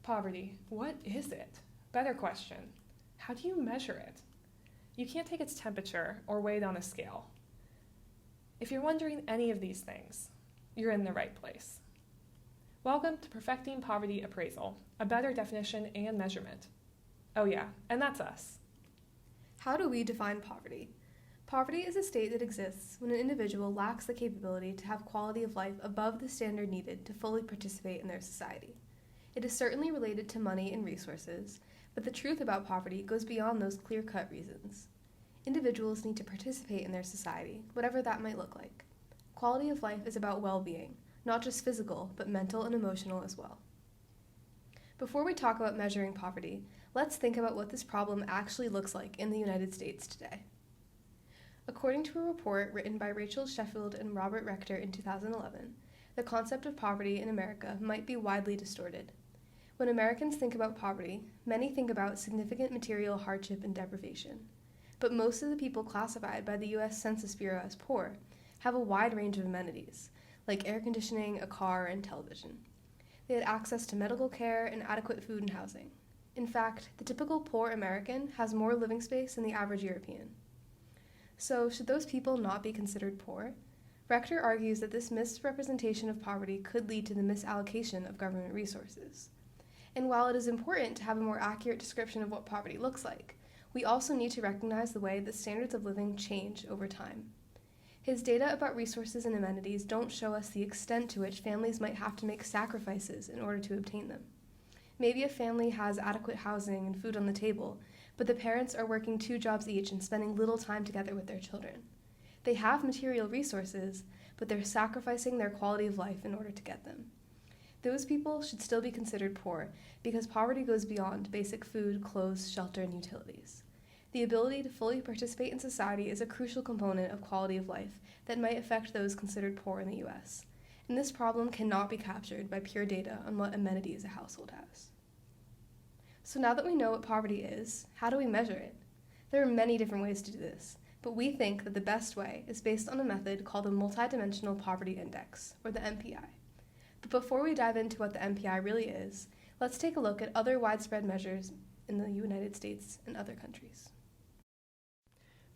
Poverty, what is it? Better question, how do you measure it? You can't take its temperature or weigh it on a scale. If you're wondering any of these things, you're in the right place. Welcome to Perfecting Poverty Appraisal, a better definition and measurement. Oh yeah, and that's us. How do we define poverty? Poverty is a state that exists when an individual lacks the capability to have quality of life above the standard needed to fully participate in their society. It is certainly related to money and resources, but the truth about poverty goes beyond those clear-cut reasons. Individuals need to participate in their society, whatever that might look like. Quality of life is about well-being, not just physical, but mental and emotional as well. Before we talk about measuring poverty, let's think about what this problem actually looks like in the United States today. According to a report written by Rachel Sheffield and Robert Rector in 2011, the concept of poverty in America might be widely distorted. When Americans think about poverty, many think about significant material hardship and deprivation. But most of the people classified by the U.S. Census Bureau as poor have a wide range of amenities, like air conditioning, a car, and television. They had access to medical care and adequate food and housing. In fact, the typical poor American has more living space than the average European. So, should those people not be considered poor? Rector argues that this misrepresentation of poverty could lead to the misallocation of government resources. And while it is important to have a more accurate description of what poverty looks like, we also need to recognize the way that standards of living change over time. His data about resources and amenities don't show us the extent to which families might have to make sacrifices in order to obtain them. Maybe a family has adequate housing and food on the table, but the parents are working 2 jobs each and spending little time together with their children. They have material resources, but they're sacrificing their quality of life in order to get them. Those people should still be considered poor because poverty goes beyond basic food, clothes, shelter, and utilities. The ability to fully participate in society is a crucial component of quality of life that might affect those considered poor in the U.S., and this problem cannot be captured by pure data on what amenities a household has. So now that we know what poverty is, how do we measure it? There are many different ways to do this, but we think that the best way is based on a method called the Multidimensional Poverty Index, or the MPI. But before we dive into what the MPI really is, let's take a look at other widespread measures in the United States and other countries.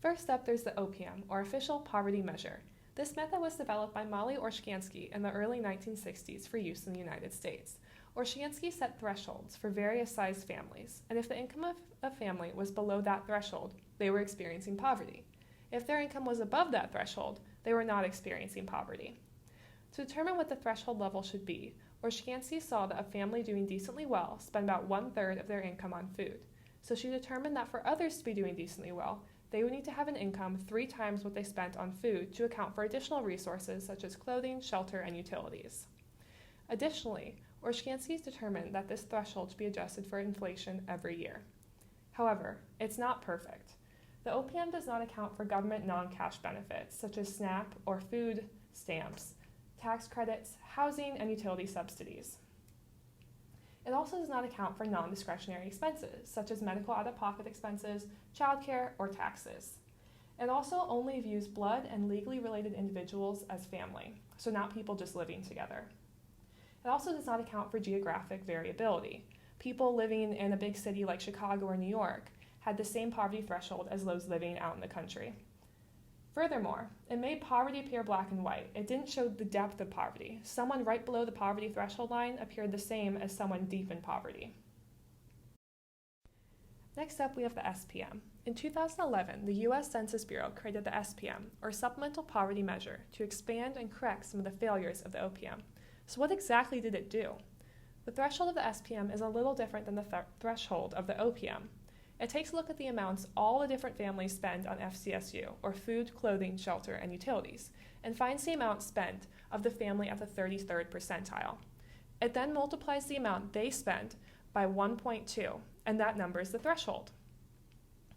First up, there's the OPM, or Official Poverty Measure. This method was developed by Molly Orshansky in the early 1960s for use in the United States. Orshansky set thresholds for various sized families, and if the income of a family was below that threshold, they were experiencing poverty. If their income was above that threshold, they were not experiencing poverty. To determine what the threshold level should be, Orshansky saw that a family doing decently well spent about 1/3 of their income on food, so she determined that for others to be doing decently well, they would need to have an income 3 times what they spent on food to account for additional resources such as clothing, shelter, and utilities. Additionally, Orshansky determined that this threshold should be adjusted for inflation every year. However, it's not perfect. The OPM does not account for government non-cash benefits such as SNAP or food stamps, tax credits, housing, and utility subsidies. It also does not account for non-discretionary expenses, such as medical out-of-pocket expenses, childcare, or taxes. It also only views blood and legally related individuals as family, so not people just living together. It also does not account for geographic variability. People living in a big city like Chicago or New York had the same poverty threshold as those living out in the country. Furthermore, it made poverty appear black and white. It didn't show the depth of poverty. Someone right below the poverty threshold line appeared the same as someone deep in poverty. Next up, we have the SPM. In 2011, the U.S. Census Bureau created the SPM, or Supplemental Poverty Measure, to expand and correct some of the failures of the OPM. So what exactly did it do? The threshold of the SPM is a little different than the threshold of the OPM. It takes a look at the amounts all the different families spend on FCSU, or food, clothing, shelter, and utilities, and finds the amount spent of the family at the 33rd percentile. It then multiplies the amount they spend by 1.2, and that number is the threshold.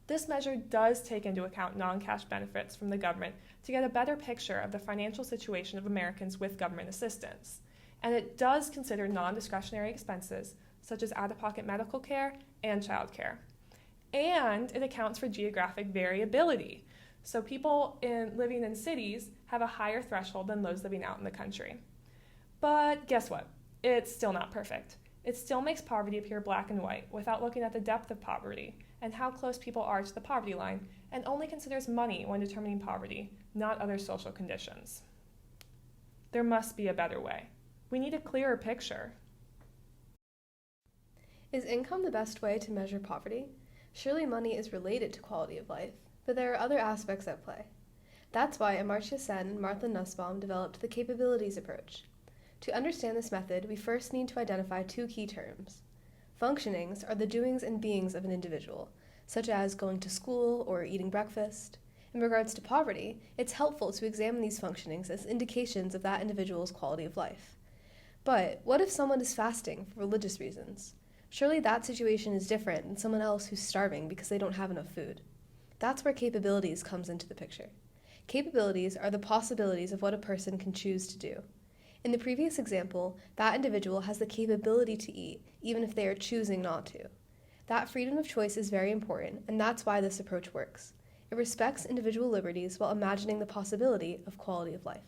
This measure does take into account non-cash benefits from the government to get a better picture of the financial situation of Americans with government assistance. And it does consider non-discretionary expenses, such as out-of-pocket medical care and childcare. And it accounts for geographic variability. So people living in cities have a higher threshold than those living out in the country. But guess what? It's still not perfect. It still makes poverty appear black and white without looking at the depth of poverty and how close people are to the poverty line, and only considers money when determining poverty, not other social conditions. There must be a better way. We need a clearer picture. Is income the best way to measure poverty? Surely money is related to quality of life, but there are other aspects at play. That's why Amartya Sen and Martha Nussbaum developed the capabilities approach. To understand this method, we first need to identify two key terms. Functionings are the doings and beings of an individual, such as going to school or eating breakfast. In regards to poverty, it's helpful to examine these functionings as indications of that individual's quality of life. But what if someone is fasting for religious reasons? Surely that situation is different than someone else who's starving because they don't have enough food. That's where capabilities comes into the picture. Capabilities are the possibilities of what a person can choose to do. In the previous example, that individual has the capability to eat, even if they are choosing not to. That freedom of choice is very important, and that's why this approach works. It respects individual liberties while imagining the possibility of quality of life.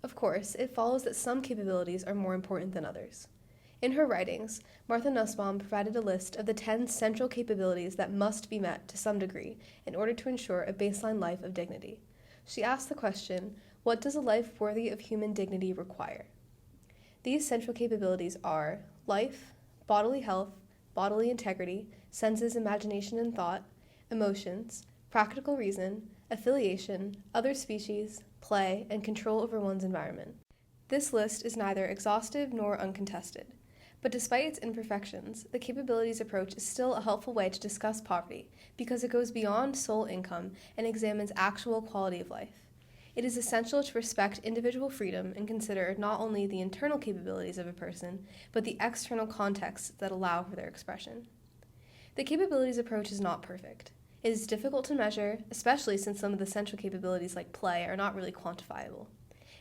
Of course, it follows that some capabilities are more important than others. In her writings, Martha Nussbaum provided a list of the 10 central capabilities that must be met to some degree in order to ensure a baseline life of dignity. She asked the question, what does a life worthy of human dignity require? These central capabilities are life, bodily health, bodily integrity, senses, imagination and thought, emotions, practical reason, affiliation, other species, play, and control over one's environment. This list is neither exhaustive nor uncontested. But despite its imperfections, the capabilities approach is still a helpful way to discuss poverty because it goes beyond sole income and examines actual quality of life. It is essential to respect individual freedom and consider not only the internal capabilities of a person, but the external contexts that allow for their expression. The capabilities approach is not perfect. It is difficult to measure, especially since some of the central capabilities like play are not really quantifiable.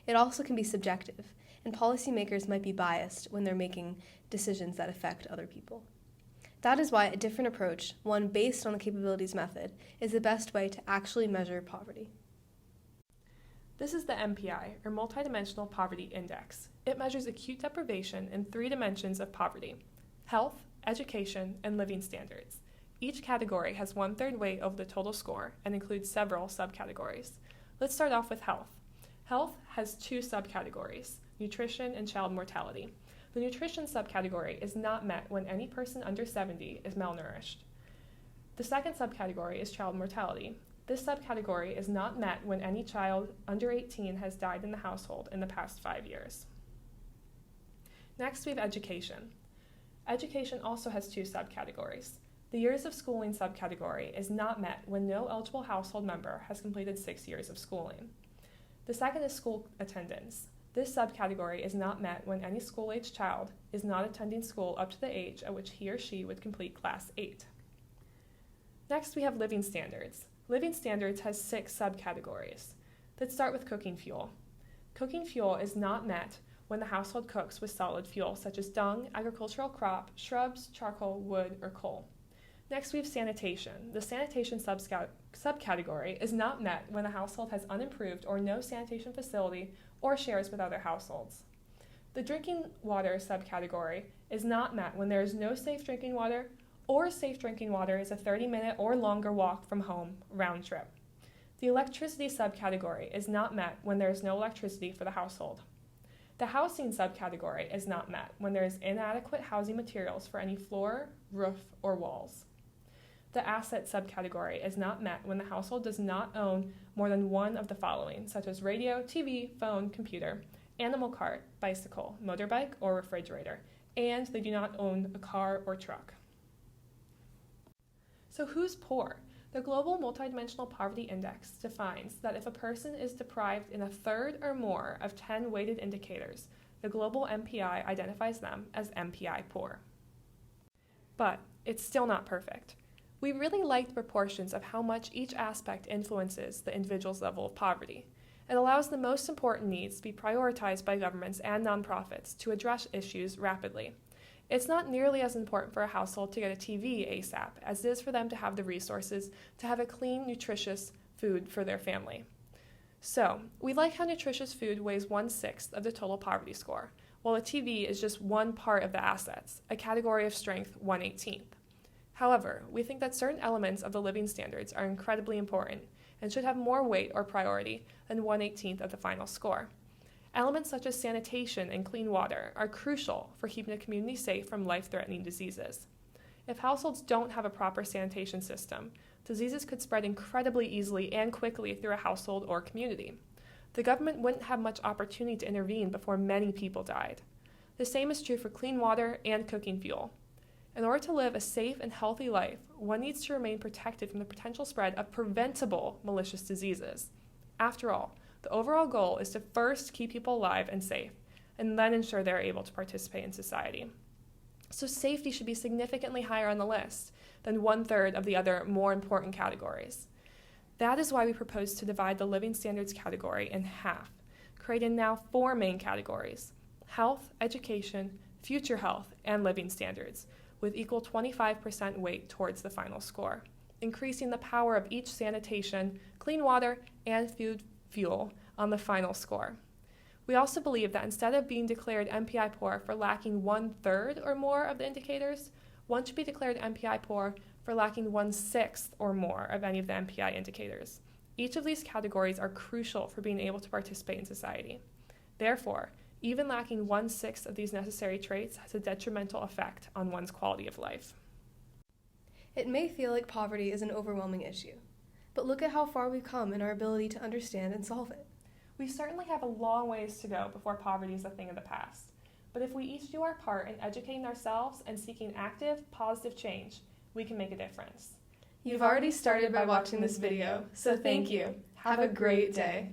It also can be subjective, and policymakers might be biased when they're making decisions that affect other people. That is why a different approach, one based on the capabilities method, is the best way to actually measure poverty. This is the MPI, or Multidimensional Poverty Index. It measures acute deprivation in 3 dimensions of poverty: health, education, and living standards. Each category has 1/3 weight of the total score and includes several subcategories. Let's start off with health. Health has 2 subcategories: nutrition and child mortality. The nutrition subcategory is not met when any person under 70 is malnourished. The second subcategory is child mortality. This subcategory is not met when any child under 18 has died in the household in the past 5 years. Next, we have education. Education also has 2 subcategories. The years of schooling subcategory is not met when no eligible household member has completed 6 years of schooling. The second is school attendance. This subcategory is not met when any school-age child is not attending school up to the age at which he or she would complete Class 8. Next, we have living standards. Living standards has 6 subcategories. Let's start with cooking fuel. Cooking fuel is not met when the household cooks with solid fuel, such as dung, agricultural crop, shrubs, charcoal, wood, or coal. Next, we have sanitation. The sanitation subcategory is not met when the household has unimproved or no sanitation facility or shares with other households. The drinking water subcategory is not met when there is no safe drinking water, or safe drinking water is a 30-minute or longer walk from home round trip. The electricity subcategory is not met when there is no electricity for the household. The housing subcategory is not met when there is inadequate housing materials for any floor, roof, or walls. The asset subcategory is not met when the household does not own more than one of the following, such as radio, TV, phone, computer, animal cart, bicycle, motorbike, or refrigerator, and they do not own a car or truck. So who's poor? The Global Multidimensional Poverty Index defines that if a person is deprived in a third or more of 10 weighted indicators, the global MPI identifies them as MPI poor. But it's still not perfect. We really like the proportions of how much each aspect influences the individual's level of poverty. It allows the most important needs to be prioritized by governments and nonprofits to address issues rapidly. It's not nearly as important for a household to get a TV ASAP as it is for them to have the resources to have a clean, nutritious food for their family. So, we like how nutritious food weighs 1/6 of the total poverty score, while a TV is just one part of the assets, a category of strength 1/18th. However, we think that certain elements of the living standards are incredibly important and should have more weight or priority than 1/18th of the final score. Elements such as sanitation and clean water are crucial for keeping a community safe from life-threatening diseases. If households don't have a proper sanitation system, diseases could spread incredibly easily and quickly through a household or community. The government wouldn't have much opportunity to intervene before many people died. The same is true for clean water and cooking fuel. In order to live a safe and healthy life, one needs to remain protected from the potential spread of preventable malicious diseases. After all, the overall goal is to first keep people alive and safe, and then ensure they are able to participate in society. So safety should be significantly higher on the list than 1/3 of the other more important categories. That is why we propose to divide the living standards category in half, creating now 4 main categories: health, education, future health, and living standards, with equal 25% weight towards the final score, increasing the power of each sanitation, clean water, and food fuel on the final score. We also believe that instead of being declared MPI poor for lacking 1/3 or more of the indicators, one should be declared MPI poor for lacking 1/6 or more of any of the MPI indicators. Each of these categories are crucial for being able to participate in society. Therefore, even lacking 1/6 of these necessary traits has a detrimental effect on one's quality of life. It may feel like poverty is an overwhelming issue, but look at how far we've come in our ability to understand and solve it. We certainly have a long ways to go before poverty is a thing of the past. But if we each do our part in educating ourselves and seeking active, positive change, we can make a difference. You've already started by watching this video, so thank you. Have a great day.